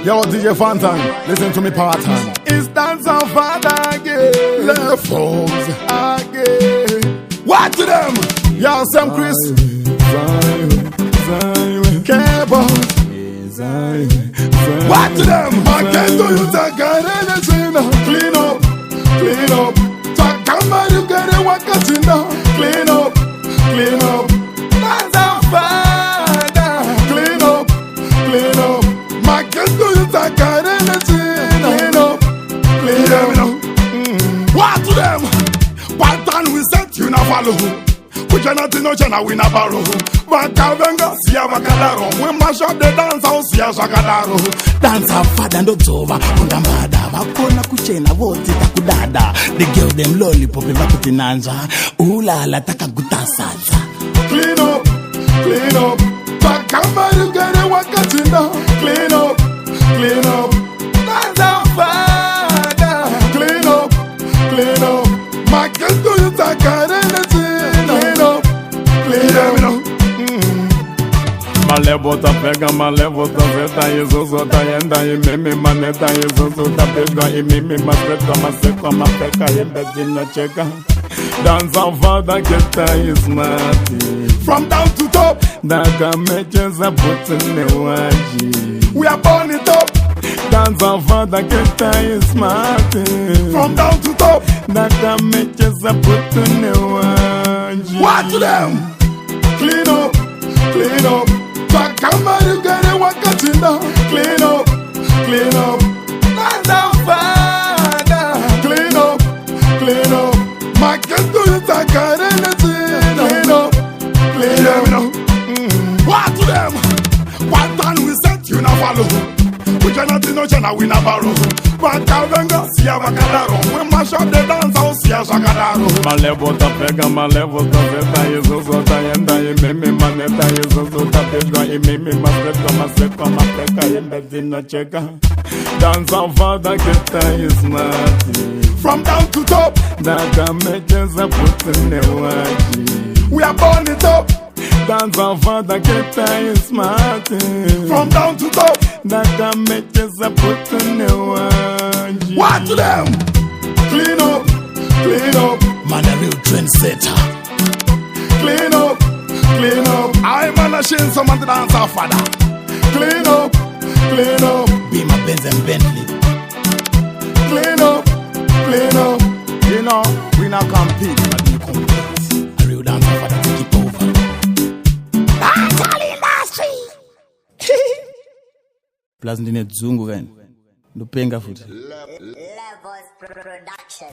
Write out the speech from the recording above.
Yo, DJ Fantan, listen to me pattern. It's dance on father again. Left homes again. What to them? Yo, Sam Chris. Cable. What to them? I can't do you take anything. Clean up, clean up. Talk about you get it, what got you now? Clean up, clean up. Dance on father. Clean up, clean up. I can't do you take anything. Clean up, clean up. What to them? Pattern we set you now follow. We cannot no chana we na borrow. Vakavenga siya vakadaro. We mash up the dance house siya shakadaro. Dance our father no over. Undambada vakona kuchena voti takudada. The girl them lollipop vakutinanja. Ulala takagutasasa. Clean up, clean up. Vakamba you get it wakatinda. Clean up, clean up. Dance our father. Clean up, clean up. My girl do you take anything? Clean up, clean up. Malevota pega, malevota veta, Yesuso tayenda, imimi maneta, Yesuso tapega, imimi maseta, maseka, mapeka, yembezina cheka. Dance on father, keta is mati. From down to top, Daga meches a put in the waji. we are born it up. Dance on father, keta is mati. From down to top, Daga meches a put in the waji. what to them? Clean up, clean up. Takamba you get it wakatinda. Clean up, clean up. Dance on father. Clean up, clean up. My girl do you take anything? Clean up, clean up. What to them? What time we set you now follow? We cannot no chana we na borrow. Vakavenga siya vakadaro. We mash up the dance house siya shakadaro. Malevota pega, malevota veta, Yesuso tayenda, imimi maneta, Yesuso tapega, imimi maseka, maseka, mapeka, yembezina cheka. Dance on father, keta is mati. From down to top, Daga meches a put in the waji. we are born it up. Dance on father, keta is mati. From down to top, Daga meches a put in the waji. what to them? Clean up, clean up. Man a real trendsetter. Clean up, clean up. I'm on a Shinsoman to dance our father. Clean up, clean up. Be my Benz and Bentley. Clean up, clean up. You know, we not compete. But we compete. A real dance our father to keep over. Dance all industry. Plus ndine dzungu gani. Ndopenga futhi. Levels production.